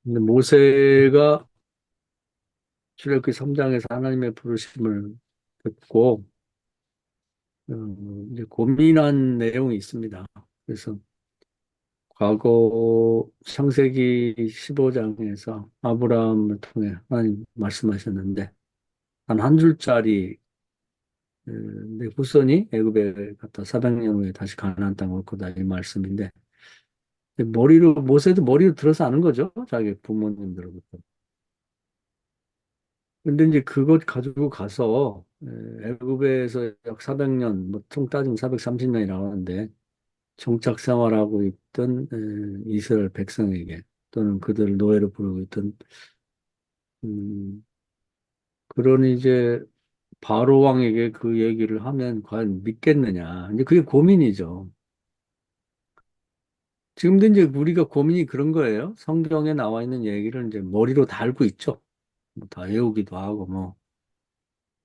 근데 모세가 출애굽기 3장에서 하나님의 부르심을 듣고 이제 고민한 내용이 있습니다. 그래서 과거 창세기 15장에서 아브라함을 통해 하나님 말씀하셨는데 한 한 줄짜리 내 후손이 애굽에 갔다 400년 후에 다시 가나안 땅 올 거다 이 말씀인데 머리로 모세도 머리로 들어서 아는 거죠. 자기 부모님들로부터. 근데 이제 그것 가지고 가서 애굽에서 약 400년, 뭐 총 따지면 430년이 나오는데 정착 생활하고 있던 이스라엘 백성에게 또는 그들을 노예로 부르고 있던 음, 그런 이제 바로 왕에게 그 얘기를 하면 과연 믿겠느냐. 이제 그게 고민이죠. 지금도 이제 우리가 고민이 그런 거예요. 성경에 나와 있는 얘기를 이제 머리로 다 알고 있죠. 뭐다 외우기도 하고 뭐.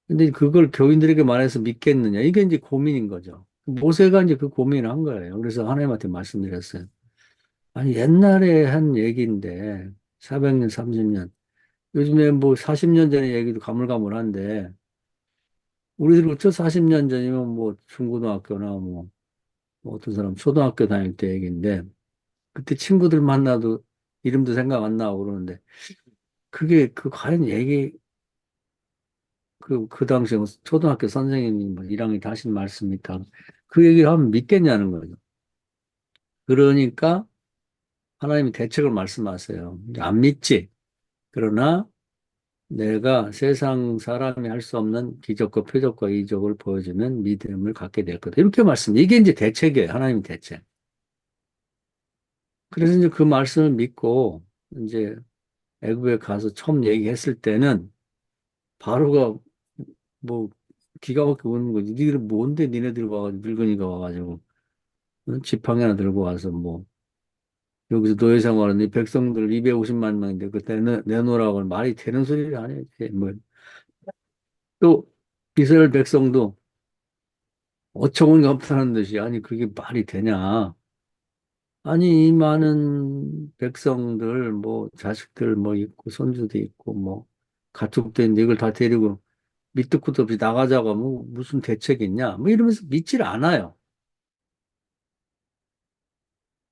근데 그걸 교인들에게 말해서 믿겠느냐. 이게 이제 고민인 거죠. 모세가 이제 그 고민을 한 거예요. 그래서 하나님한테 말씀드렸어요. 아니, 옛날에 한 얘기인데, 400년, 30년. 요즘에 뭐 40년 전의 얘기도 가물가물한데, 우리들부터 40년 전이면 뭐 중고등학교나 뭐 어떤 사람 초등학교 다닐 때 얘기인데, 그때 친구들 만나도 이름도 생각 안 나고 그러는데, 그게 그 과연 얘기, 그 당시에 초등학교 선생님이 뭐 1학년 하신 말씀이니까 그 얘기를 하면 믿겠냐는 거죠. 그러니까 하나님이 대책을 말씀하세요. 이제 안 믿지. 그러나 내가 세상 사람이 할 수 없는 기적과 표적과 이적을 보여주면 믿음을 갖게 될 거다. 이렇게 말씀. 이게 이제 대책이에요. 하나님의 대책. 그래서 이제 그 말씀을 믿고 이제 애굽에 가서 처음 얘기했을 때는 바로가 뭐 기가 막히게 우는 거지. 니들 뭔데 니네들 와가지고 늙은이가 와가지고 응? 지팡이 하나 들고 와서 뭐 여기서 노예 생활하는 이 백성들 250만 명인데 그 내놓으라고 하면 말이 되는 소리를 안 해. 뭐 또 이스라엘 백성도 어처구니 없다는 듯이 아니 그게 말이 되냐. 아니 이 많은 백성들 뭐 자식들 뭐 있고 손주도 있고 뭐 가축도 있는데 이걸 다 데리고 밑도 끝도 없이 나가자고 뭐 무슨 대책이 있냐 뭐 이러면서 믿질 않아요.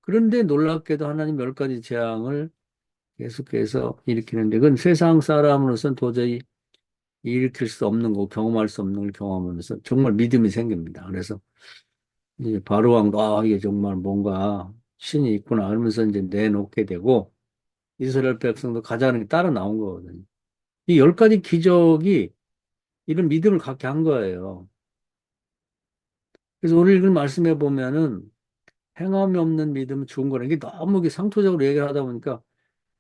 그런데 놀랍게도 하나님 열 가지 재앙을 계속해서 일으키는데 그건 세상 사람으로서는 도저히 일으킬 수 없는 거 경험할 수 없는 걸 경험하면서 정말 믿음이 생깁니다. 그래서 이제 바로 왕도 아 이게 정말 뭔가 신이 있구나 그러면서 이제 내놓게 되고 이스라엘 백성도 가자는 게 따라 나온 거거든요. 이 열 가지 기적이 이런 믿음을 갖게 한 거예요. 그래서 오늘 읽은 말씀에 보면은 행함이 없는 믿음은 죽은 거라 이게 너무 이게 상투적으로 얘기를 하다 보니까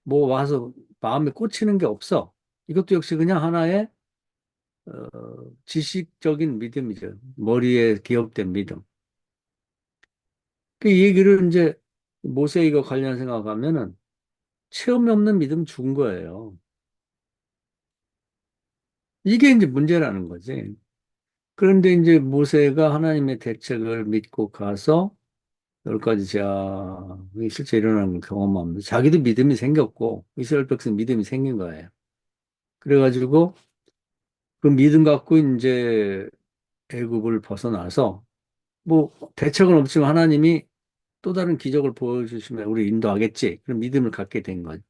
뭐 와서 마음에 꽂히는 게 없어. 이것도 역시 그냥 하나의 지식적인 믿음이죠. 머리에 기억된 믿음. 그 얘기를 이제 모세 이거 관련 생각하면은 체험이 없는 믿음 죽은 거예요. 이게 이제 문제라는 거지. 그런데 이제 모세가 하나님의 대책을 믿고 가서 열 가지 재앙이 실제 일어나는 걸 경험하면서 자기도 믿음이 생겼고 이스라엘 백성 믿음이 생긴 거예요. 그래가지고 그 믿음 갖고 이제 애굽을 벗어나서 뭐 대책은 없지만 하나님이 또 다른 기적을 보여주시면 우리 인도하겠지. 그런 믿음을 갖게 된 거죠.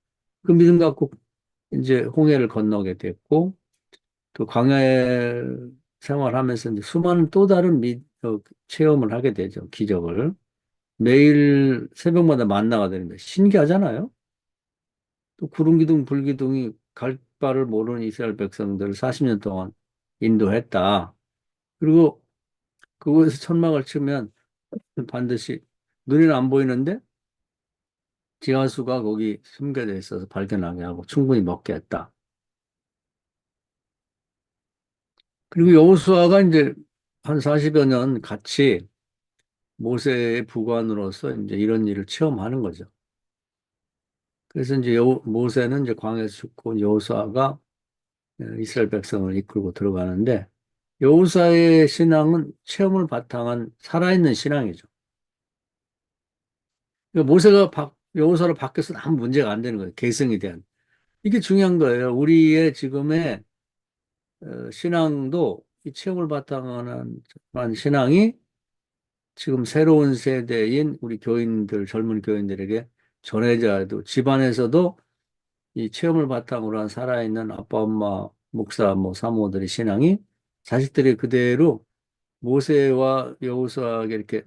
그 믿음 갖고 이제 홍해를 건너게 됐고 또 광야에 생활하면서 이제 수많은 또 다른 체험을 하게 되죠. 기적을. 매일 새벽마다 만나가 되는데 신기하잖아요. 또 구름기둥, 불기둥이 갈 바를 모르는 이스라엘 백성들을 40년 동안 인도했다. 그리고 그곳에서 천막을 치면 반드시 눈에는 안 보이는데 지하수가 거기 숨겨져 있어서 발견하게 하고 충분히 먹게 했다. 그리고 여호수아가 이제 한 40여 년 같이 모세의 부관으로서 이제 이런 일을 체험하는 거죠. 그래서 이제 모세는 이제 광야에서 죽고 여호수아가 이스라엘 백성을 이끌고 들어가는데 여호수아의 신앙은 체험을 바탕한 살아있는 신앙이죠. 그러니까 모세가 여호사로 바뀌어서는 아무 문제가 안 되는 거예요. 개성에 대한. 이게 중요한 거예요. 우리의 지금의 신앙도 이 체험을 바탕으로 한 신앙이 지금 새로운 세대인 우리 교인들, 젊은 교인들에게 전해져야 도 집안에서도 이 체험을 바탕으로 한 살아있는 아빠, 엄마, 목사, 뭐 사모들의 신앙이 자식들이 그대로 모세와 여호수아에게 이렇게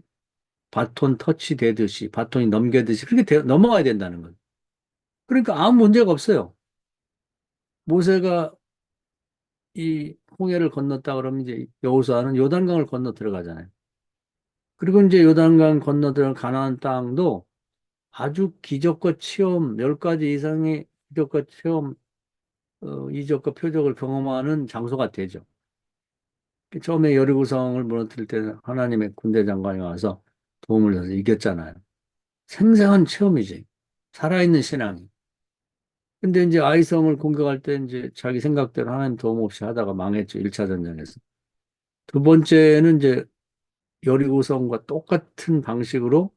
바톤 터치 되듯이 바톤이 넘겨듯이 그렇게 넘어가야 된다는 거예요. 그러니까 아무 문제가 없어요. 모세가 이 홍해를 건넜다 그러면 이제 여호수아는 요단강을 건너 들어가잖아요. 그리고 이제 요단강 건너 들어간 가나안 땅도 아주 기적과 체험, 10가지 이상의 기적과 체험, 이적과 표적을 경험하는 장소가 되죠. 처음에 여리고성을 무너뜨릴 때 하나님의 군대 장관이 와서 도움을 줘서 이겼잖아요. 생생한 체험이지. 살아있는 신앙이. 근데 이제 아이성을 공격할 때 이제 자기 생각대로 하나님 도움 없이 하다가 망했죠. 1차 전쟁에서. 두 번째는 이제 여리고성과 똑같은 방식으로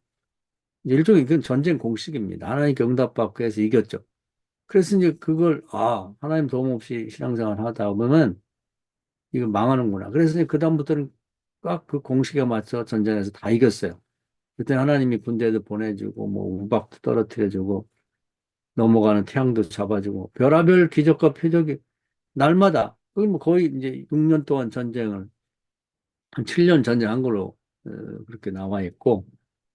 이제 일종의 이건 전쟁 공식입니다. 하나님 응답받고 해서 이겼죠. 그래서 이제 그걸, 하나님 도움 없이 신앙생활 하다 보면 이거 망하는구나. 그래서 이제 그다음부터는 꽉 그 공식에 맞춰 전쟁에서 다 이겼어요. 그때 하나님이 군대도 보내주고, 뭐, 우박도 떨어뜨려주고, 넘어가는 태양도 잡아주고, 별하별 기적과 표적이 날마다, 거기 뭐 거의 이제 6년 동안 전쟁을, 한 7년 전쟁한 걸로, 어, 그렇게 나와 있고,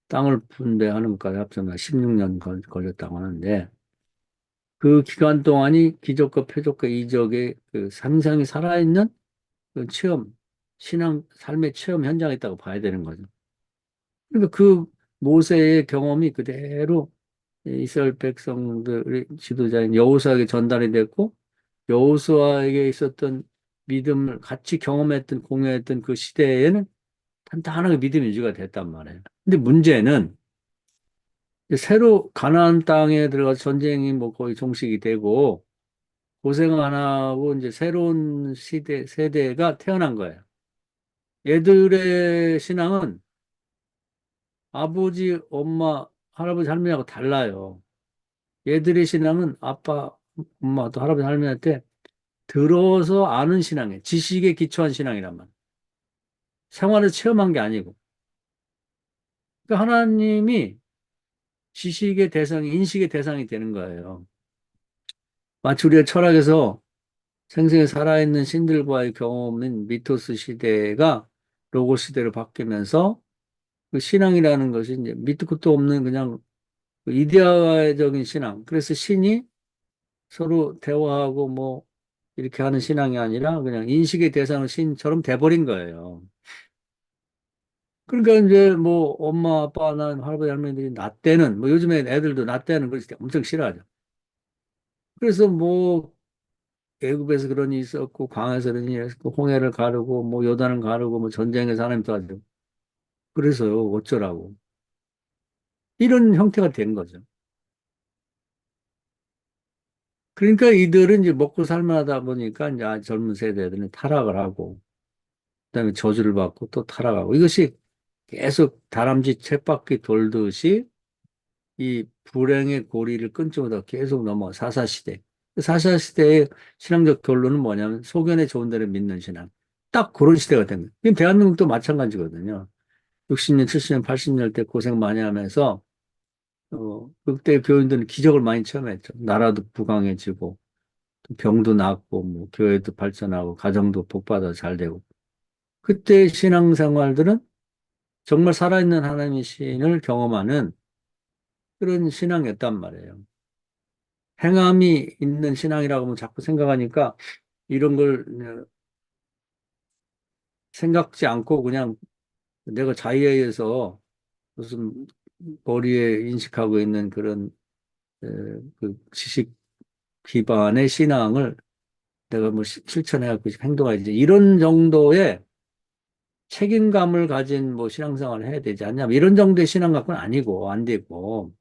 땅을 분배하는 것까지 합치면 16년 걸렸다고 하는데, 그 기간 동안이 기적과 표적과 이적의 그 상상이 살아있는 그 체험, 신앙, 삶의 체험 현장에 있다고 봐야 되는 거죠. 그러니까 그 모세의 경험이 그대로 이스라엘 백성들의 지도자인 여호수아에게 전달이 됐고, 여호수아에게 있었던 믿음을 같이 경험했던, 공유했던 그 시대에는 단단하게 믿음이 유지가 됐단 말이에요. 근데 문제는 이제 새로 가나안 땅에 들어가서 전쟁이 뭐 거의 종식이 되고, 고생 안 하고 이제 새로운 세대가 태어난 거예요. 얘들의 신앙은 아버지, 엄마, 할아버지, 할머니하고 달라요. 얘들의 신앙은 아빠, 엄마, 또 할아버지, 할머니한테 들어서 아는 신앙이에요. 지식에 기초한 신앙이란 말이에요. 생활을 체험한 게 아니고. 그러니까 하나님이 지식의 대상이, 인식의 대상이 되는 거예요. 마치 우리가 철학에서 생생히 살아있는 신들과의 경험인 미토스 시대가 로고 시대로 바뀌면서 그 신앙이라는 것이 이제 밑도 끝도 없는 그냥 그 이데아적인 신앙. 그래서 신이 서로 대화하고 뭐 이렇게 하는 신앙이 아니라 그냥 인식의 대상은 신처럼 돼버린 거예요. 그러니까 이제 뭐 엄마, 아빠, 나 할아버지, 할머니들이 나 때는 뭐 요즘에 애들도 나 때는 그걸 엄청 싫어하죠. 그래서 뭐 애굽에서 그런 일이 있었고 광야에서 그런 일이 있었고 홍해를 가르고 뭐 요단을 가르고 뭐 전쟁에서 하나님 도와주고 그래서요 어쩌라고 이런 형태가 된 거죠. 그러니까 이들은 이제 먹고 살만하다 보니까 이제 젊은 세대들은 타락을 하고 그다음에 저주를 받고 또 타락하고 이것이 계속 다람쥐 쳇바퀴 돌듯이 이 불행의 고리를 끊지 못하고 계속 넘어 사사시대. 사사시대의 신앙적 결론은 뭐냐면 소견에 좋은 데를 믿는 신앙. 딱 그런 시대가 된 거예요. 이건 대한민국도 마찬가지거든요. 60년, 70년, 80년 때 고생 많이 하면서 그때 교인들은 기적을 많이 체험했죠. 나라도 부강해지고 또 병도 낫고 뭐 교회도 발전하고 가정도 복받아 잘 되고 그때 신앙생활들은 정말 살아있는 하나님의 신을 경험하는 그런 신앙이었단 말이에요. 행함이 있는 신앙이라고 하면 자꾸 생각하니까 이런 걸 생각지 않고 그냥 내가 자의에 의해서 무슨 머리에 인식하고 있는 그런 에, 그 지식 기반의 신앙을 내가 뭐 실천해갖고 행동하지 이런 정도의 책임감을 가진 뭐 신앙생활을 해야 되지 않냐 뭐 이런 정도의 신앙 갖고는 아니고 안 되고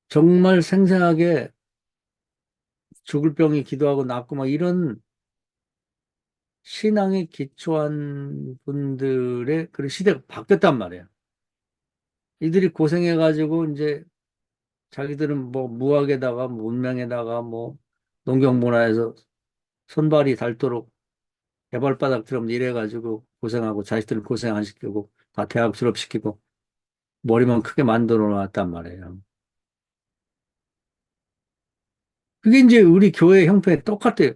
정말 생생하게 죽을 병이 기도하고 낫고 막 이런 신앙에 기초한 분들의 그런 시대가 바뀌었단 말이에요. 이들이 고생해가지고 이제 자기들은 뭐 무학에다가 뭐 문명에다가 뭐 농경문화에서 손발이 닳도록 개발바닥처럼 일해가지고 고생하고 자식들은 고생 안 시키고 다 대학 졸업시키고 머리만 크게 만들어 놨단 말이에요. 그게 이제 우리 교회 형편이 똑같아요.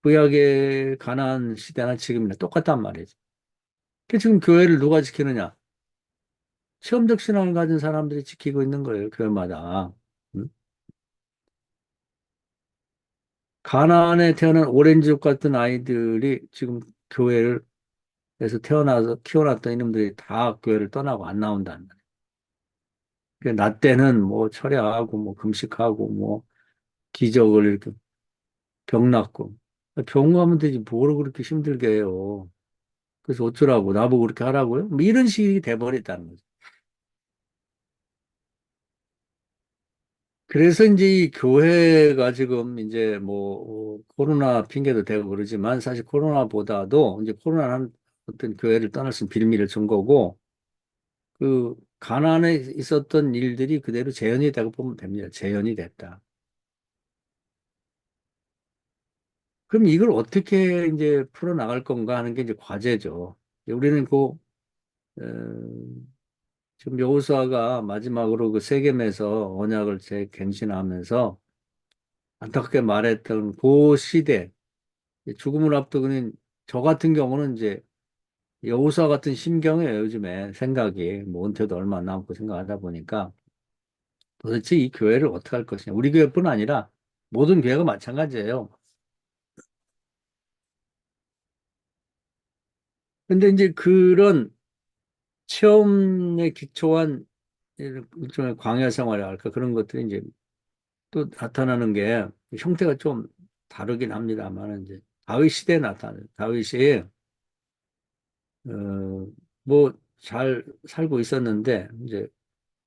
구약의 가나안 시대나 지금이나 똑같단 말이죠. 그 지금 교회를 누가 지키느냐? 체험적 신앙을 가진 사람들이 지키고 있는 거예요, 교회마다. 음? 가나안에 태어난 오렌지족 같은 아이들이 지금 교회를 에서 태어나서 키워놨던 이놈들이 다 교회를 떠나고 안 나온다는 거예요. 나 때는 뭐 철야하고 뭐 금식하고 뭐 기적을 이렇게 병 낫고 병 가면 되지 뭐를 그렇게 힘들게 해요. 그래서 어쩌라고 나보고 그렇게 하라고요? 뭐 이런 식이 돼버렸다는 거죠. 그래서 이제 이 교회가 지금 이제 뭐 코로나 핑계도 대고 그러지만 사실 코로나보다도 이제 코로나는 어떤 교회를 떠날 수 있는 빌미를 준 거고 그 가난에 있었던 일들이 그대로 재현이 되고 보면 됩니다. 재현이 됐다. 그럼 이걸 어떻게 이제 풀어나갈 건가 하는 게 이제 과제죠. 우리는 지금 여호수아가 마지막으로 그 세겜에서 언약을 재갱신하면서 안타깝게 말했던 그 시대, 죽음을 앞두고는 저 같은 경우는 이제 여호수아 같은 심경이에요, 요즘에 생각이. 뭐 은퇴도 얼마 안 남고 생각하다 보니까 도대체 이 교회를 어떻게 할 것이냐. 우리 교회뿐 아니라 모든 교회가 마찬가지예요. 근데 이제 그런 체험에 기초한 일종의 광야 생활이랄까 그런 것들이 이제 또 나타나는 게 형태가 좀 다르긴 합니다만 이제 다윗 시대에 나타나요. 다윗이 뭐 잘 살고 있었는데 이제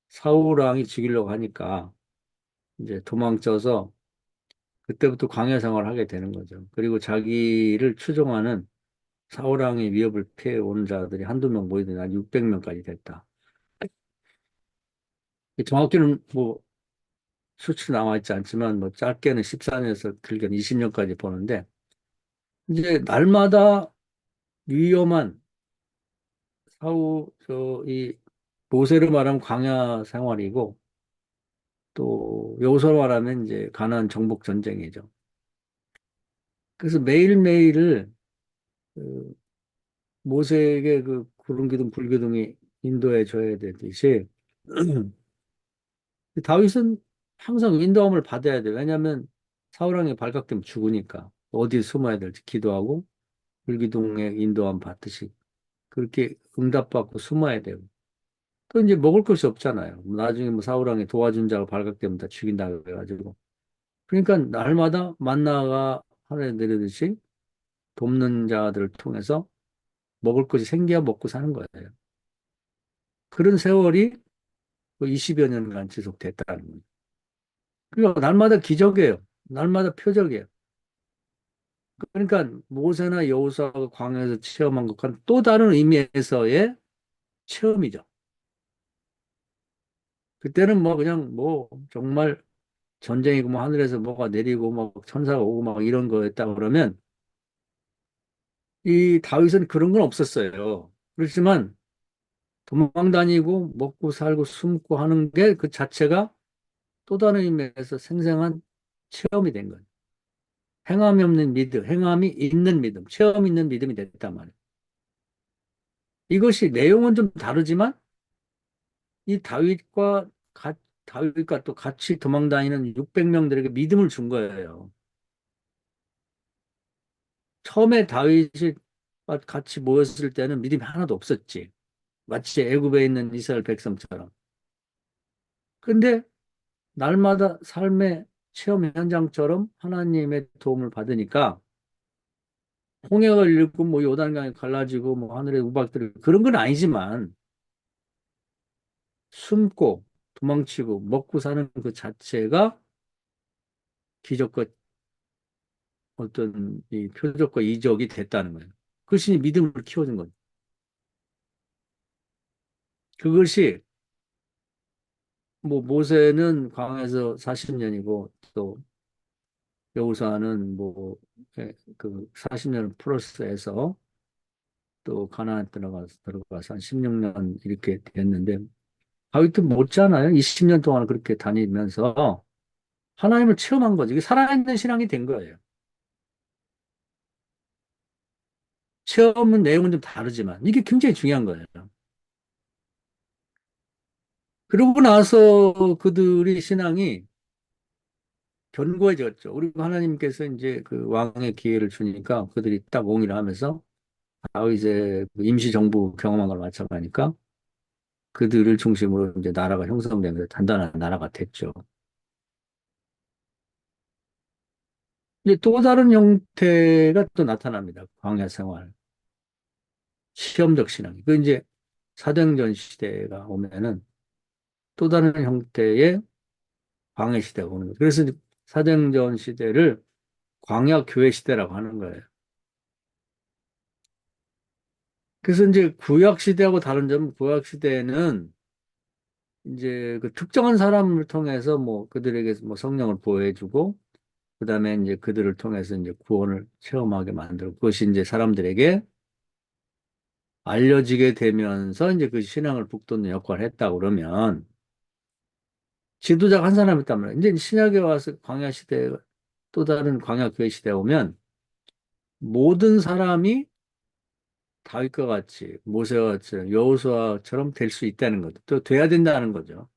사울 왕이 죽이려고 하니까 이제 도망쳐서 그때부터 광야 생활을 하게 되는 거죠. 그리고 자기를 추종하는 사울 왕의 위협을 피해 오는 자들이 한두 명 모이더니 한 600명까지 됐다. 정확히는 뭐 수치 나와 있지 않지만 뭐 짧게는 14년에서 길게는 20년까지 보는데 이제 날마다 위험한 사후 저이 모세를 말하면 광야 생활이고 또 여호수아로 말하면 이제 가나안 정복 전쟁이죠. 그래서 매일매일을 그 모세에게 그 구름 기둥 불 기둥이 인도해 줘야 되듯이 다윗은 항상 인도함을 받아야 돼요. 왜냐하면 사울왕에 발각되면 죽으니까 어디에 숨어야 될지 기도하고 불기둥의 인도함 받듯이 그렇게 응답받고 숨어야 되고 또 이제 먹을 것이 없잖아요. 나중에 뭐 사울왕이 도와준 자가 발각되면 다 죽인다 그래가지고 그러니까 날마다 만나가 하늘에 내리듯이 돕는 자들을 통해서 먹을 것이 생겨야 먹고 사는 거예요. 그런 세월이 20여 년간 지속됐다는 거예요. 그러니까 날마다 기적이에요. 날마다 표적이에요. 그러니까 모세나 여호수아가 광야에서 체험한 것과는 또 다른 의미에서의 체험이죠. 그때는 뭐 그냥 뭐 정말 전쟁이고 뭐 하늘에서 뭐가 내리고 막 천사가 오고 막 이런 거였다 그러면 이 다윗은 그런 건 없었어요. 그렇지만 도망 다니고 먹고 살고 숨고 하는 게 그 자체가 또 다른 의미에서 생생한 체험이 된 거예요. 행함이 없는 믿음, 행함이 있는 믿음, 체험 있는 믿음이 됐단 말이에요. 이것이 내용은 좀 다르지만 이 다윗과 또 같이 도망 다니는 600명들에게 믿음을 준 거예요. 처음에 다윗이 같이 모였을 때는 믿음이 하나도 없었지. 마치 애굽에 있는 이스라엘 백성처럼. 근데 날마다 삶의 체험 현장처럼 하나님의 도움을 받으니까 홍해가 일고 뭐 요단강이 갈라지고 뭐 하늘의 우박들 그런 건 아니지만 숨고 도망치고 먹고 사는 그 자체가 기적과 어떤 이 표적과 이적이 됐다는 거예요. 그것이 믿음을 키워준 거죠. 그것이 뭐 모세는 광야에서 40년이고 또 여호수아는 그 40년 플러스해서 또 가나안 들어가서 한 16년 이렇게 됐는데 다윗도 못지않아요. 20년 동안 그렇게 다니면서 하나님을 체험한 거지. 이게 살아있는 신앙이 된 거예요. 체험은 내용은 좀 다르지만 이게 굉장히 중요한 거예요. 그러고 나서 그들이 신앙이 견고해졌죠. 우리 하나님께서 이제 그 왕의 기회를 주니까 그들이 딱 옹의를 하면서 다윗의 그 임시정부 경험한 걸 마찬가지니까 그들을 중심으로 이제 나라가 형성되면서 단단한 나라가 됐죠. 이제 또 다른 형태가 또 나타납니다. 광야 생활, 시험적 신앙. 그 이제 사도행전 시대가 오면은 또 다른 형태의 광야 시대가 오는 거예요. 그래서 이제 사도행전 시대를 광야 교회 시대라고 하는 거예요. 그래서 이제 구약 시대하고 다른 점은 구약 시대에는 이제 그 특정한 사람을 통해서 뭐 그들에게 뭐 성령을 보호해주고 그다음에 이제 그들을 통해서 이제 구원을 체험하게 만들고 그것이 이제 사람들에게 알려지게 되면서 이제 그 신앙을 북돋는 역할을 했다고 그러면 지도자가 한 사람 있단 말이에요. 이제 신약에 와서 광야 시대 또 다른 광야 교회 시대에 오면 모든 사람이 다윗과 같이 모세와 같이 여호수아처럼 될 수 있다는 거죠. 또 돼야 된다는 거죠.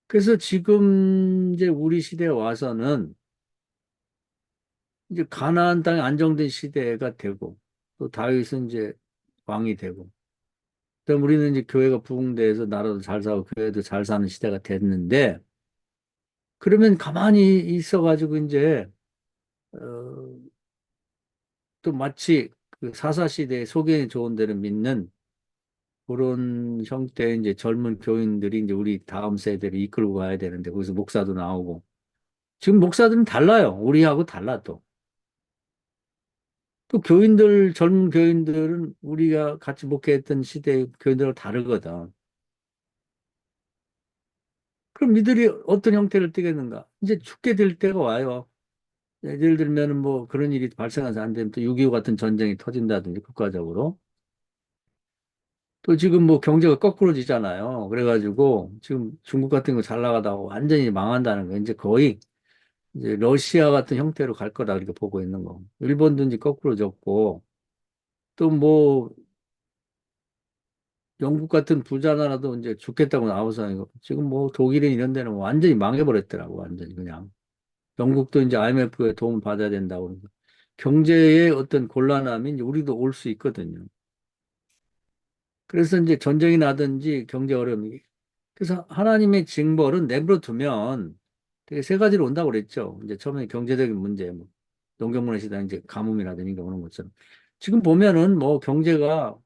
그래서 지금 이제 우리 시대에 와서는 이제 가나안 땅에 안정된 시대가 되고 또 다윗은 이제 왕이 되고 그다음 우리는 이제 교회가 부흥돼서 나라도 잘 사고 교회도 잘 사는 시대가 됐는데 그러면 가만히 있어가지고 이제 어, 또 마치 그 사사 시대에 소견이 좋은 데를 믿는 그런 형태의 이제 젊은 교인들이 이제 우리 다음 세대를 이끌고 가야 되는데 거기서 목사도 나오고 지금 목사들은 달라요. 우리하고 달라 또. 또 교인들, 젊은 교인들은 우리가 같이 목회했던 시대의 교인들하고 다르거든. 그럼 이들이 어떤 형태를 띠겠는가? 이제 죽게 될 때가 와요. 예를 들면 뭐 그런 일이 발생해서 안 되면 또 6.25 같은 전쟁이 터진다든지 국가적으로. 또 지금 뭐 경제가 거꾸로지잖아요. 그래가지고 지금 중국 같은 거 잘 나가다가 완전히 망한다는 거. 이제 거의 이제 러시아 같은 형태로 갈 거다 이렇게 보고 있는 거. 일본도 이제 거꾸로졌고 또 뭐 영국 같은 부자 나라도 이제 죽겠다고 나와서 이거 지금 뭐 독일인 이런 데는 완전히 망해버렸더라고. 완전히 그냥. 영국도 이제 IMF의 도움을 받아야 된다고. 그러니까 경제의 어떤 곤란함이 이제 우리도 올 수 있거든요. 그래서 이제 전쟁이 나든지 경제 어려움이. 그래서 하나님의 징벌은 내버려 두면 되게 세 가지로 온다고 그랬죠. 이제 처음에 경제적인 문제, 뭐 농경문화 시대 이제 가뭄이라든지 오는 것처럼. 지금 보면은 뭐 경제가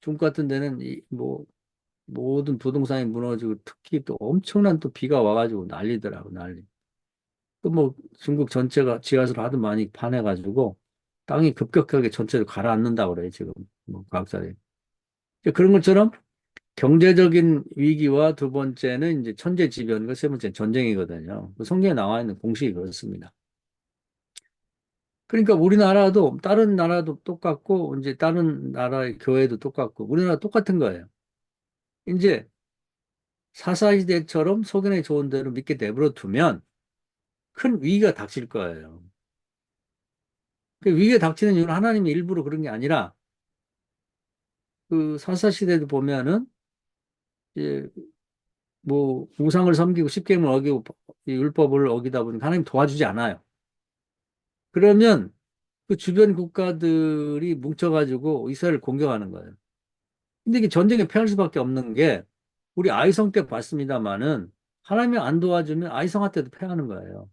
중국 같은 데는 뭐 모든 부동산이 무너지고 특히 또 엄청난 또 비가 와가지고 난리더라고 난리. 또 뭐 중국 전체가 지하수를 하도 많이 파내가지고 땅이 급격하게 전체를 가라앉는다고 그래요 지금 뭐 과학자들이. 이제 그런 것처럼 경제적인 위기와 두 번째는 이제 천재지변과 세 번째는 전쟁이거든요. 그 성경에 나와 있는 공식이 그렇습니다. 그러니까 우리나라도 다른 나라도 똑같고 이제 다른 나라의 교회도 똑같고 우리나라 똑같은 거예요. 이제 사사시대처럼 소견에 좋은 대로 믿게 내버려 두면 큰 위기가 닥칠 거예요. 그 위기가 닥치는 이유는 하나님이 일부러 그런 게 아니라 그 사사시대도 보면은 이제 뭐 우상을 섬기고 십계명을 어기고 이 율법을 어기다 보니까 하나님 도와주지 않아요. 그러면 그 주변 국가들이 뭉쳐가지고 이스라엘을 공격하는 거예요. 근데 이게 전쟁에 패할 수밖에 없는 게 우리 아이성 때 봤습니다마는 하나님이 안 도와주면 아이성한 때도 패하는 거예요.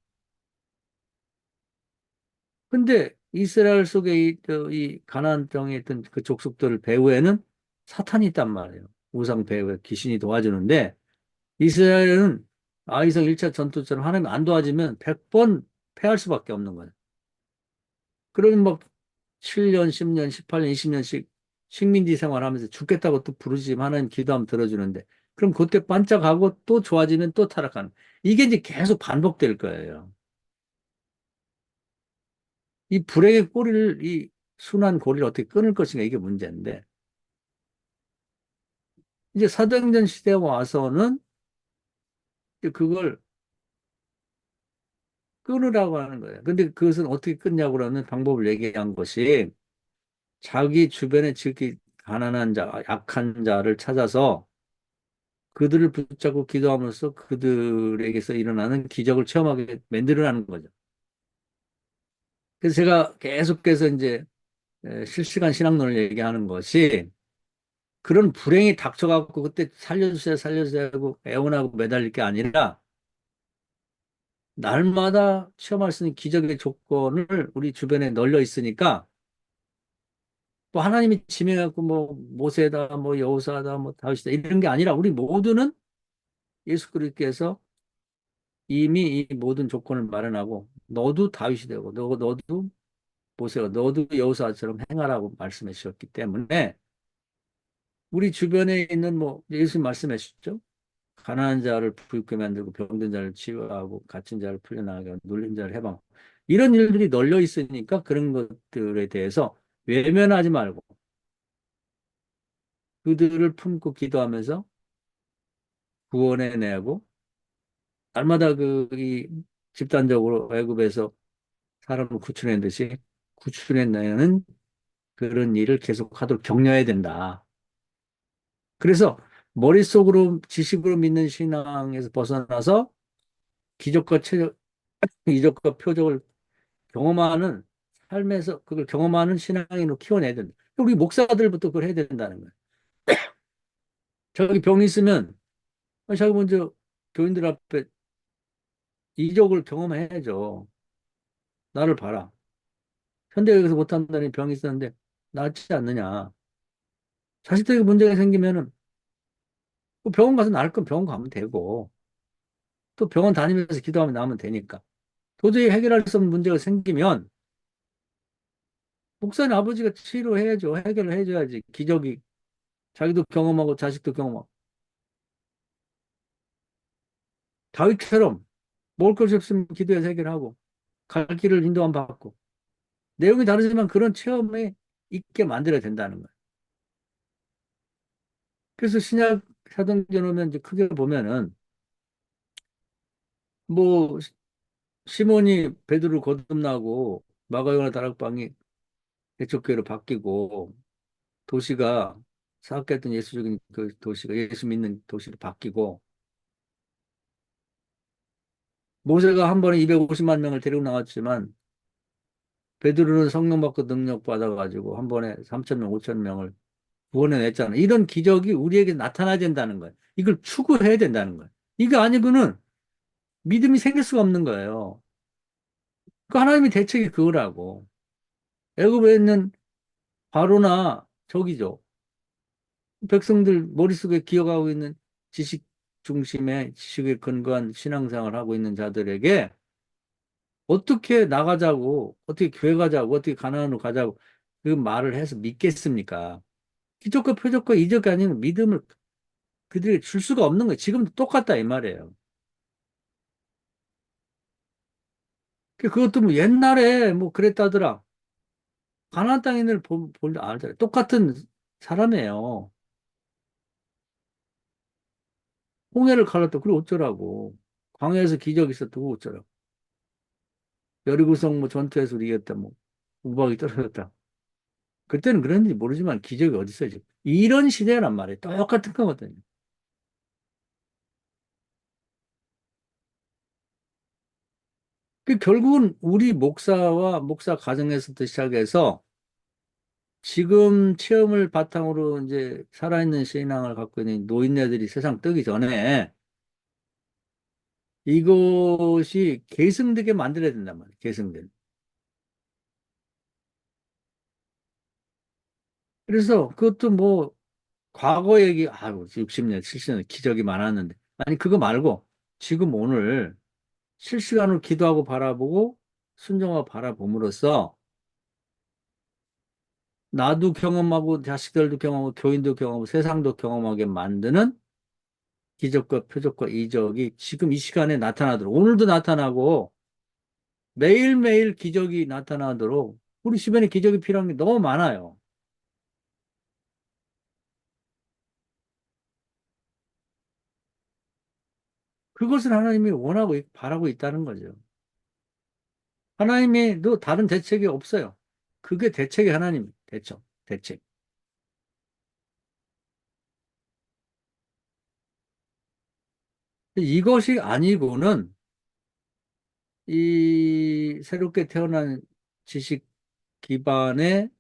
근데 이스라엘 속에 이 가나안 땅에 있던 그 족속들 배후에는 사탄이 있단 말이에요. 우상 배후에 귀신이 도와주는데 이스라엘은 아이성 1차 전투처럼 하나님 안 도와주면 100번 패할 수밖에 없는 거예요. 그러면 막 7년, 10년, 18년, 20년씩 식민지 생활하면서 죽겠다고 또 부르짖으면 하나님 기도하면 들어주는데 그럼 그때 반짝하고 또 좋아지면 또 타락하는 이게 이제 계속 반복될 거예요. 이 불행의 꼬리를 이 순환 고리를 어떻게 끊을 것인가 이게 문제인데 이제 사도행전 시대에 와서는 이제 그걸 끊으라고 하는 거예요. 근데 그것은 어떻게 끊냐고 그러면 방법을 얘기한 것이 자기 주변에 지극히 가난한 자, 약한 자를 찾아서 그들을 붙잡고 기도함으로써 그들에게서 일어나는 기적을 체험하게 만들어내는 거죠. 그래서 제가 계속해서 이제 실시간 신학론을 얘기하는 것이 그런 불행이 닥쳐갖고 그때 살려주세요, 살려주세요 하고 애원하고 매달릴 게 아니라 날마다 체험할 수 있는 기적의 조건을 우리 주변에 널려 있으니까 뭐 하나님이 지명해갖고 뭐 모세다, 뭐 여호사다, 뭐 다윗이다 이런 게 아니라 우리 모두는 예수 그리스도께서 이미 이 모든 조건을 마련하고 너도 다윗이 되고 너도 모세가 너도 여호사처럼 행하라고 말씀해 주셨기 때문에 우리 주변에 있는 뭐 예수님 말씀해 주셨죠. 가난한 자를 부유하게 만들고 병든 자를 치유하고 갇힌 자를 풀려나가게 하고 눌린 자를 해방 이런 일들이 널려 있으니까 그런 것들에 대해서 외면하지 말고 그들을 품고 기도하면서 구원해내고 날마다 이 집단적으로 애굽에서 사람을 구출해낸 듯이 구출해내는 그런 일을 계속하도록 격려해야 된다. 그래서 머릿속으로 지식으로 믿는 신앙에서 벗어나서 기적과 이적과 표적을 경험하는 삶에서 그걸 경험하는 신앙인으로 키워내야 된다. 우리 목사들부터 그걸 해야 된다는 거예요. 자기 병이 있으면 자기 먼저 교인들 앞에 이적을 경험해야죠. 나를 봐라. 현대의학에서 못한다는 병이 있었는데 낫지 않느냐. 자식들에게 문제가 생기면은 그 병원 가서 나을 건 병원 가면 되고 또 병원 다니면서 기도하면 나으면 되니까. 도저히 해결할 수 없는 문제가 생기면 목사님 아버지가 치료해야죠. 해결을 해줘야지. 기적이 자기도 경험하고 자식도 경험하고. 다윗처럼 먹을 것이 없으면 기도해서 해결하고 갈 길을 인도함 받고 내용이 다르지만 그런 체험에 있게 만들어야 된다는 거예요. 그래서 신약 사도행전 오면 이제 크게 보면은 뭐 시몬이 베드로 거듭나고 마가요나 다락방이 개척교회로 바뀌고 도시가 사악했던 예수적인 그 도시가 예수 믿는 도시로 바뀌고 모세가 한 번에 250만 명을 데리고 나왔지만 베드로는 성령 받고 능력 받아가지고 한 번에 3천 명, 5천 명을 구원해냈잖아. 이런 기적이 우리에게 나타나야 된다는 거예요. 이걸 추구해야 된다는 거예요. 이거 아니고는 믿음이 생길 수가 없는 거예요. 그 하나님의 대책이 그거라고. 애굽에 있는 바로나 저기죠. 백성들 머릿속에 기억하고 있는 지식 중심의 지식에 근거한 신앙생활을 하고 있는 자들에게 어떻게 나가자고, 어떻게 교회 가자고, 어떻게 가나안으로 가자고 그 말을 해서 믿겠습니까? 기적과 표적과 이적이 아닌 믿음을 그들에게 줄 수가 없는 거예요. 지금도 똑같다 이 말이에요. 그것도 뭐 옛날에 뭐 그랬다더라. 가나안 땅인을 볼 알잖아요. 똑같은 사람이에요. 홍해를 갈랐다. 그리고 어쩌라고. 광야에서 기적이 있었다고 어쩌라고. 여리고성 뭐 전투에서 이겼다. 뭐 우박이 떨어졌다. 그때는 그런지 모르지만 기적이 어디 있어요, 지금. 이런 시대란 말이에요. 똑같은 거거든요. 결국은 우리 목사와 목사 가정에서부터 시작해서 지금 체험을 바탕으로 이제 살아있는 신앙을 갖고 있는 노인네들이 세상 뜨기 전에 이것이 계승되게 만들어야 된단 말이에요. 계승된. 그래서 그것도 뭐 과거 얘기, 아유, 60년, 70년 기적이 많았는데. 아니, 그거 말고 지금 오늘 실시간으로 기도하고 바라보고 순종하고 바라봄으로써 나도 경험하고 자식들도 경험하고 교인도 경험하고 세상도 경험하게 만드는 기적과 표적과 이적이 지금 이 시간에 나타나도록 오늘도 나타나고 매일매일 기적이 나타나도록 우리 주변에 기적이 필요한 게 너무 많아요. 그것을 하나님이 원하고 바라고 있다는 거죠. 하나님이 다른 대책이 없어요. 그게 대책이 하나님 대책. 이것이 아니고는 이 새롭게 태어난 지식 기반의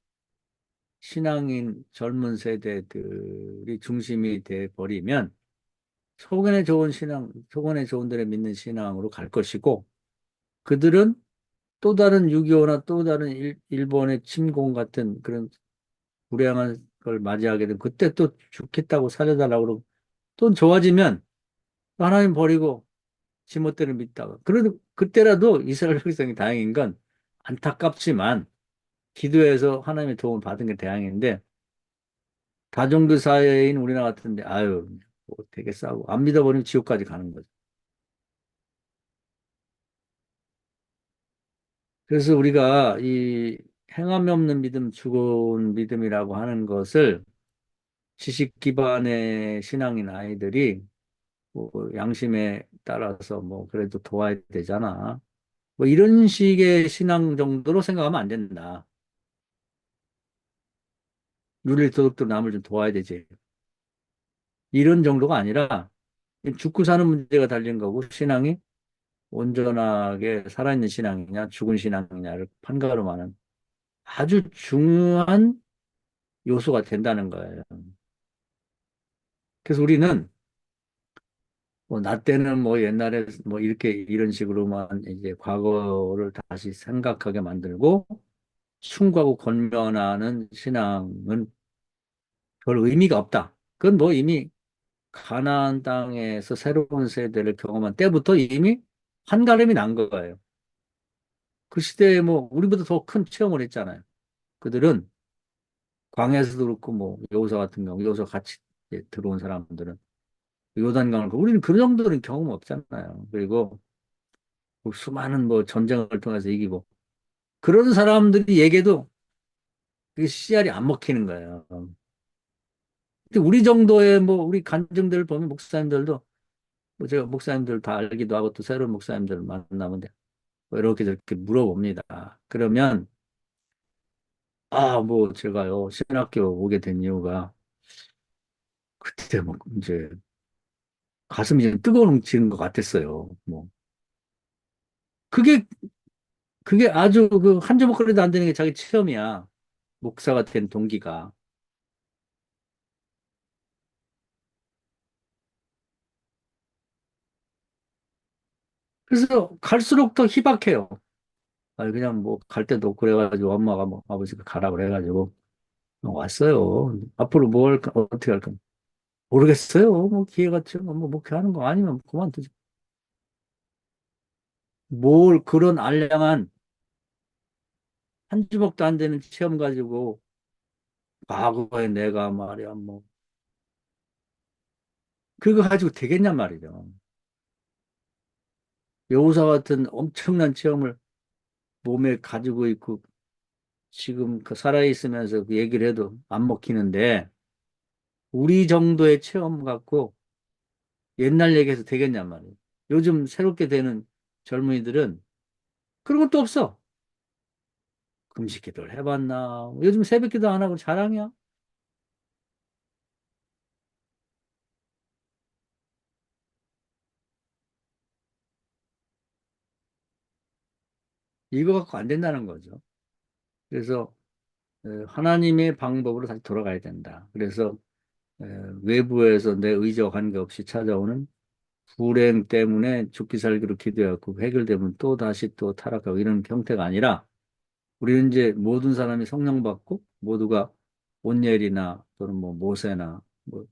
신앙인 젊은 세대들이 중심이 돼 버리면 속은에 좋은 데를 믿는 신앙으로 갈 것이고 그들은 또 다른 6.25나 또 다른 일본의 침공 같은 그런 불행한 걸 맞이하게 되면 그때 또 죽겠다고 살려달라고 그러고 또 좋아지면 또 하나님 버리고 지멋대로 믿다가 그래도 그때라도 이스라엘 백성이 다행인 건 안타깝지만 기도해서 하나님의 도움을 받은 게 다행인데 다종교 사회인 우리나라 같은데 아유 뭐 되게 싸고 안 믿어버리면 지옥까지 가는 거죠. 그래서 우리가 이 행함이 없는 믿음, 죽은 믿음이라고 하는 것을 지식 기반의 신앙인 아이들이 뭐 양심에 따라서 뭐 그래도 도와야 되잖아. 뭐 이런 식의 신앙 정도로 생각하면 안 된다. 윤리 도덕도 남을 좀 도와야 되지. 이런 정도가 아니라 죽고 사는 문제가 달린 거고 신앙이 온전하게 살아있는 신앙이냐 죽은 신앙이냐를 판가름하는 아주 중요한 요소가 된다는 거예요. 그래서 우리는 뭐 나 때는 뭐 옛날에 뭐 이렇게 이런 식으로만 이제 과거를 다시 생각하게 만들고 충고하고 권면하는 신앙은 별 의미가 없다. 그건 뭐 이미 가나안 땅에서 새로운 세대를 경험한 때부터 이미 한가름이 난 거예요. 그 시대에 뭐 우리보다 더 큰 체험을 했잖아요. 그들은 광야에서도 그렇고 뭐 여호사 같은 경우 여호사 같이 이제 들어온 사람들은 요단강을 우리는 그 정도는 경험 없잖아요. 그리고 뭐 수많은 뭐 전쟁을 통해서 이기고 그런 사람들이 얘기해도 그게 씨알이 안 먹히는 거예요. 근데 우리 정도의 뭐 우리 간증들 보면 목사님들도 뭐 제가 목사님들 다 알기도 하고 또 새로운 목사님들 만나면 뭐 이렇게 저렇게 물어봅니다. 그러면 아 뭐 제가요 신학교 오게 된 이유가 그때 뭐 이제 가슴이 좀 뜨거워지는 것 같았어요. 뭐 그게 그게 아주 그 한 주먹거리도 안 되는 게 자기 체험이야. 목사가 된 동기가. 그래서 갈수록 더 희박해요. 아니, 그냥 뭐 갈 데도 없고 그래가지고 엄마가 뭐 아버지가 가라 그래가지고 왔어요. 앞으로 뭐 할까, 어떻게 할까 모르겠어요. 뭐 기회가 지금 뭐 목회하는 거 아니면 그만두지. 뭘 그런 알량한 한 주먹도 안 되는 체험 가지고 과거에 내가 말이야 뭐 그거 가지고 되겠냔 말이죠. 여우사 같은 엄청난 체험을 몸에 가지고 있고 지금 그 살아있으면서 그 얘기를 해도 안 먹히는데 우리 정도의 체험 갖고 옛날 얘기해서 되겠냔 말이에요. 요즘 새롭게 되는 젊은이들은 그런 것도 없어. 금식 기도를 해봤나? 요즘 새벽 기도 안 하고 자랑이야? 이거 갖고 안 된다는 거죠. 그래서 하나님의 방법으로 다시 돌아가야 된다. 그래서 에, 외부에서 내 의지와 관계없이 찾아오는 불행 때문에 죽기 살기로 기도해갖고 해결되면 또 다시 또 타락하고 이런 형태가 아니라 우리는 이제 모든 사람이 성령 받고 모두가 온니엘이나 또는 뭐 모세나 뭐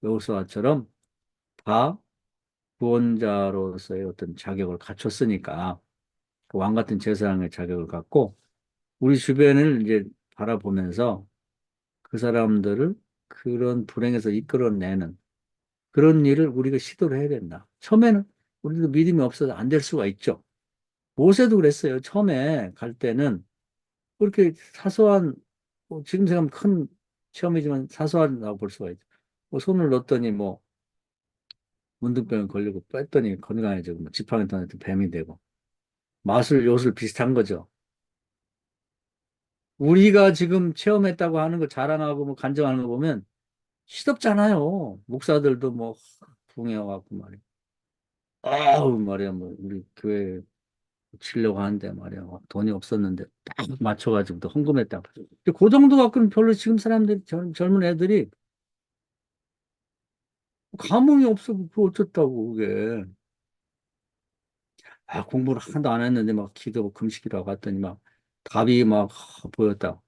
여호수아처럼 다 구원자로서의 어떤 자격을 갖췄으니까 그왕 같은 제사장의 자격을 갖고 우리 주변을 이제 바라보면서 그 사람들을 그런 불행에서 이끌어내는 그런 일을 우리가 시도를 해야 된다. 처음에는 우리도 믿음이 없어서 안 될 수가 있죠. 모세도 그랬어요. 처음에 갈 때는 그렇게 사소한, 지금 생각하면 큰 시험이지만 사소하다고 볼 수가 있죠. 뭐 손을 넣었더니 뭐 문둥병에 걸리고 뺐더니 건강해지고 뭐 지팡이 던졌더니 뱀이 되고 마술, 요술 비슷한 거죠. 우리가 지금 체험했다고 하는 거 자랑하고 뭐 간증하는 거 보면 시덥잖아요. 목사들도 뭐 붕해 와갖고 말이야. 아우 말이야 뭐 우리 교회 치려고 하는데 말이야 돈이 없었는데 딱 맞춰가지고 또 헌금했다고. 근데 그 정도 갖고는 별로 지금 사람들이 젊은 애들이 감흥이 없어. 그 어쩌다고 그게. 아 공부를 하나도 안 했는데 막 기도 금식이라고 했더니 막 답이 막 보였다.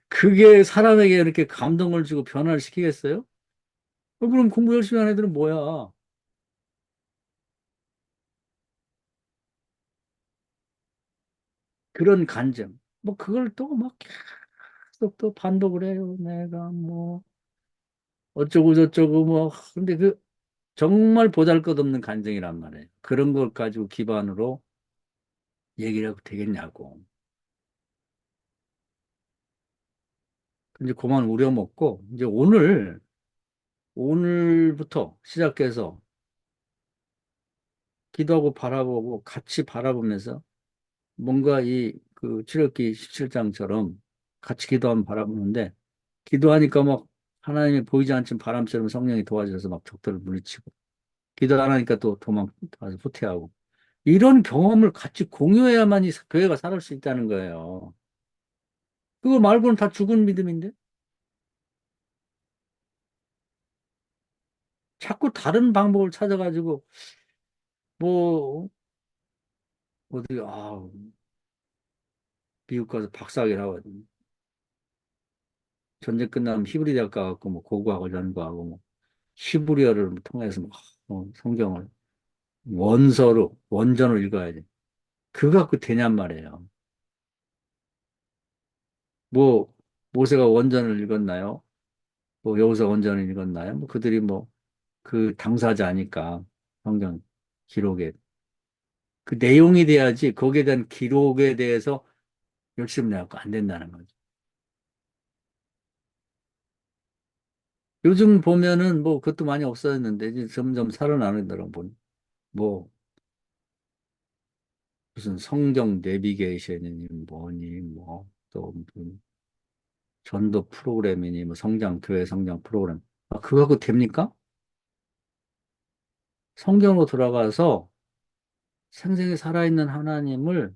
그게 사람에게 이렇게 감동을 주고 변화를 시키겠어요? 그럼 공부 열심히 하는 애들은 뭐야? 그런 간증. 뭐 그걸 또 막 계속 또 반복을 해요. 내가 뭐 어쩌고 저쩌고 뭐 근데 그 정말 보잘것없는 간증이란 말이에요. 그런 걸 가지고 기반으로 얘기를 해도 되겠냐고. 이제 그만 우려먹고 이제 오늘부터 시작해서 기도하고 바라보고 같이 바라보면서 뭔가 이 그 출애굽기 17장처럼 같이 기도하면 바라보는데 기도하니까 막 하나님이 보이지 않는 바람처럼 성령이 도와줘서 막 적들을 물리치고 기도 안 하니까 또 도망가서 후퇴하고 이런 경험을 같이 공유해야만 이 교회가 살을 수 있다는 거예요. 그거 말고는 다 죽은 믿음인데 자꾸 다른 방법을 찾아가지고 뭐 어디 미국 가서 박사학위를 하고 전쟁 끝나면 히브리 대학 가갖고 뭐 고고하고 연구하고 뭐 히브리어를 통해서 성경을 원서로 원전을 읽어야지. 그거 갖고 되냔 말이에요. 뭐 모세가 원전을 읽었나요? 뭐 여호수아 원전을 읽었나요? 뭐 그들이 뭐 그 당사자니까 성경 기록에 그 내용이 돼야지 거기에 대한 기록에 대해서 열심히 내갖고 안 된다는 거죠. 요즘 보면은 뭐 그것도 많이 없어졌는데 이제 점점 살아나는더라고 보니 뭐 무슨 성경 내비게이션이니 뭐니 뭐 또 무슨 전도 프로그램이니 뭐 교회 성장 프로그램 그거 갖고 됩니까? 성경으로 돌아가서 생생히 살아있는 하나님을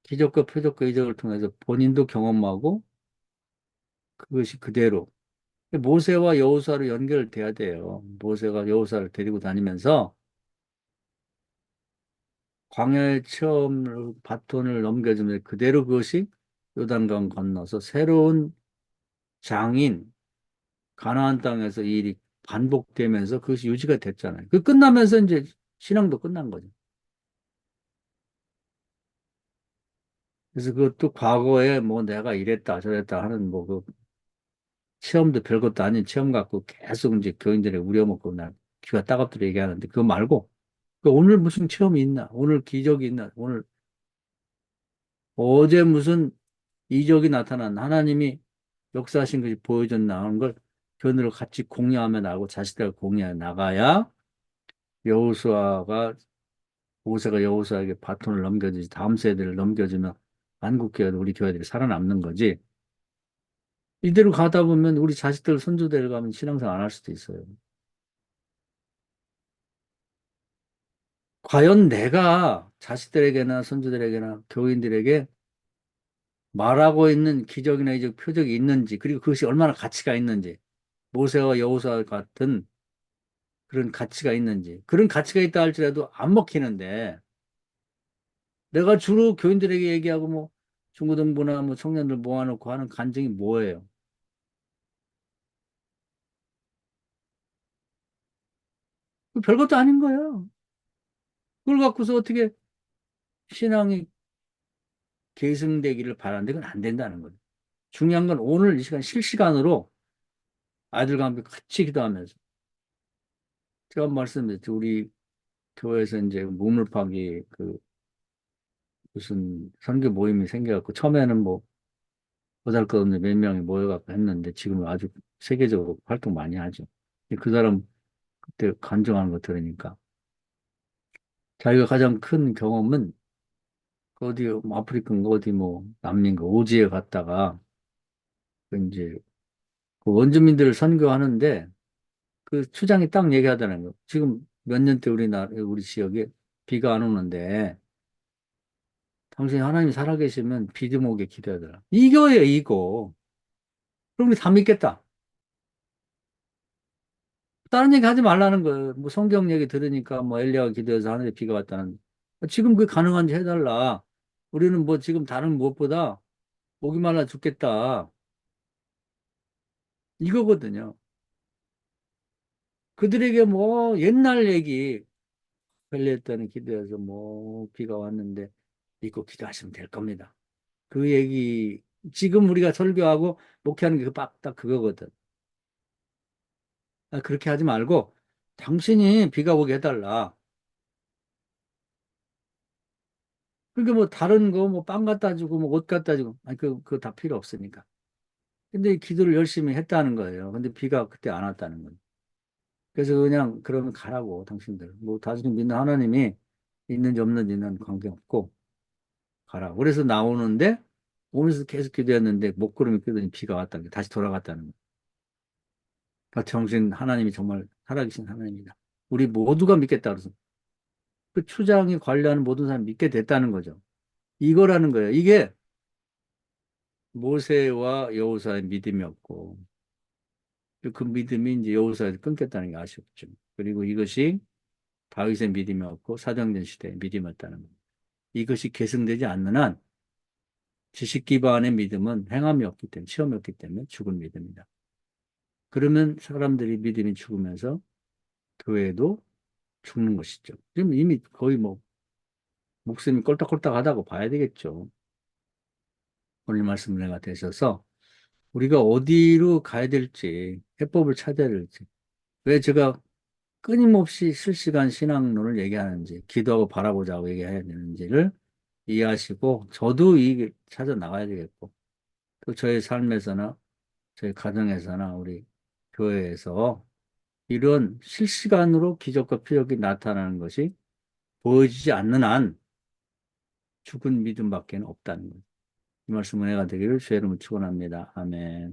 기적과 표적과 이적을 통해서 본인도 경험하고 그것이 그대로 모세와 여호수아로 연결돼야 돼요. 모세가 여호수아를 데리고 다니면서 광야의 체험을 바톤을 넘겨주면 그대로 그것이 요단강 건너서 새로운 장인 가나안 땅에서 이 일이 반복되면서 그것이 유지가 됐잖아요. 그 끝나면서 이제 신앙도 끝난 거죠. 그래서 그것도 과거에 뭐 내가 이랬다 저랬다 하는 뭐 그 체험도 별것도 아닌 체험 갖고 계속 이제 교인들의 우려먹고 나 귀가 따갑도록 얘기하는데 그거 말고 그 오늘 무슨 체험이 있나? 오늘 기적이 있나? 오늘 어제 무슨 이적이 나타난 하나님이 역사하신 것이 보여줬나 하는 걸 교인들과 같이 공유하며 나가고 자식들과 공유해 나가야 여호수아가 모세가 여호수아에게 바톤을 넘겨주지 다음 세대를 넘겨주면 한국 교회도 우리 교회들이 살아남는 거지. 이대로 가다 보면 우리 자식들 손주들 가면 신앙생활 안 할 수도 있어요. 과연 내가 자식들에게나 손주들에게나 교인들에게 말하고 있는 기적이나 이적 표적이 있는지 그리고 그것이 얼마나 가치가 있는지 모세와 여호수아 같은 그런 가치가 있는지 그런 가치가 있다 할지라도 안 먹히는데 내가 주로 교인들에게 얘기하고 뭐 중고등부나 뭐 청년들 모아놓고 하는 간증이 뭐예요? 별것도 아닌 거예요. 그걸 갖고서 어떻게 신앙이 계승되기를 바라는데 그건 안 된다는 거죠. 중요한 건 오늘 이 시간 실시간으로 아이들과 함께 같이 기도하면서 제가 말씀드렸죠. 우리 교회에서 이제 우물파기 그 무슨 선교 모임이 생겨갖고 처음에는 뭐 보잘것없는 몇 명이 모여갖고 했는데 지금은 아주 세계적으로 활동 많이 하죠. 그 사람 그때 간증하는 거 들으니까 자기가 가장 큰 경험은 그 어디 뭐 아프리카인가 어디 뭐 남미인가 오지에 갔다가 그 이제 그 원주민들을 선교하는데 그 추장이 딱 얘기하더라는 거. 지금 몇 년째 우리 지역에 비가 안 오는데 당신이 하나님이 살아계시면 비 좀 오게 기도하더라. 이거예요, 이거. 그럼 우리 다 믿겠다. 다른 얘기 하지 말라는 거예요. 뭐 성경 얘기 들으니까 뭐 엘리야가 기도해서 하늘에 비가 왔다는. 지금 그게 가능한지 해달라. 우리는 뭐 지금 다른 무엇보다 목이 말라 죽겠다. 이거거든요. 그들에게 뭐 옛날 얘기 별리했다는 기도해서 뭐 비가 왔는데 믿고 기도하시면 될 겁니다. 그 얘기 지금 우리가 설교하고 목회하는 게 딱 그거거든. 그렇게 하지 말고 당신이 비가 오게 해달라. 그러니까 뭐 다른 거 뭐 빵 갖다 주고 뭐 옷 갖다 주고 아니 그거 다 필요 없으니까. 근데 기도를 열심히 했다는 거예요. 근데 비가 그때 안 왔다는 거예요. 그래서 그냥 그러면 가라고 당신들. 뭐 당신이 믿는 하나님이 있는지 없는지는 관계없고 가라고. 그래서 나오는데 오면서 계속 기도했는데 목구름이 끄더니 비가 왔다는 게 다시 돌아갔다는 거예요. 정신 하나님이 정말 살아계신 하나님이다. 우리 모두가 믿겠다 그래서 그 추장이 관리하는 모든 사람이 믿게 됐다는 거죠. 이거라는 거예요. 이게 모세와 여호사의 믿음이었고 그 믿음이 이제 여호사에서 끊겼다는 게 아쉽죠. 그리고 이것이 다윗의 믿음이었고 사도행전 시대의 믿음이었다는 겁니다. 이것이 계승되지 않는 한 지식 기반의 믿음은 행함이 없기 때문에 시험이 없기 때문에 죽은 믿음이다. 그러면 사람들이 믿음이 죽으면서 교회도 죽는 것이죠. 지금 이미 거의 뭐 목숨이 꼴딱꼴딱 하다고 봐야 되겠죠. 오늘 말씀 은혜가 되셔서 우리가 어디로 가야 될지 해법을 찾아야 될지 왜 제가 끊임없이 실시간 신앙론을 얘기하는지 기도하고 바라보자고 얘기해야 되는지를 이해하시고 저도 이 찾아 나가야 되겠고 또 저의 삶에서나 저희 가정에서나 우리 교회에서 이런 실시간으로 기적과 표적이 나타나는 것이 보여지지 않는 한 죽은 믿음밖에 없다는 거예요. 이 말씀 은혜가 되기를 주의 이름으로 축원합니다. 아멘.